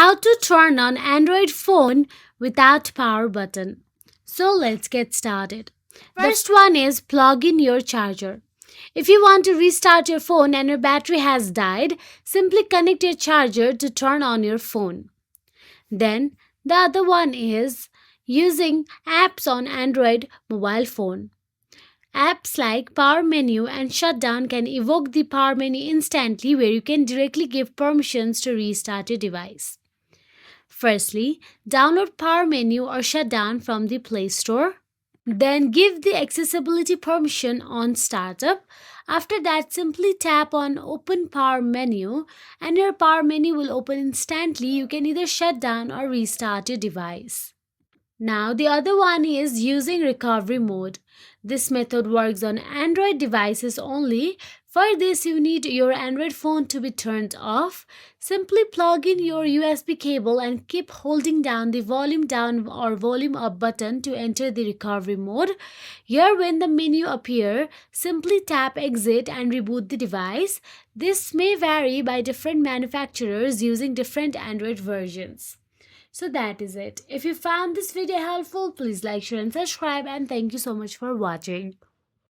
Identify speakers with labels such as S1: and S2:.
S1: How to turn on Android phone without power button. So let's get started. First one is plug in your charger. If you want to restart your phone and your battery has died, simply connect your charger to turn on your phone. Then the other one is using apps on Android mobile phone. Apps like Power Menu and Shutdown can evoke the Power Menu instantly, where you can directly give permissions to restart your device. Firstly, download Power Menu or Shutdown from the Play Store. Then give the accessibility permission on startup. After that, simply tap on Open Power Menu and your Power Menu will open instantly. You can either shut down or restart your device. Now, the other one is using recovery mode. This method works on Android devices only. For this, you need your Android phone to be turned off. Simply plug in your USB cable and keep holding down the volume down or volume up button to enter the recovery mode. Here, when the menu appears, simply tap exit and reboot the device. This may vary by different manufacturers using different Android versions. So that is it. If you found this video helpful, please like, share and subscribe, and thank you so much for watching.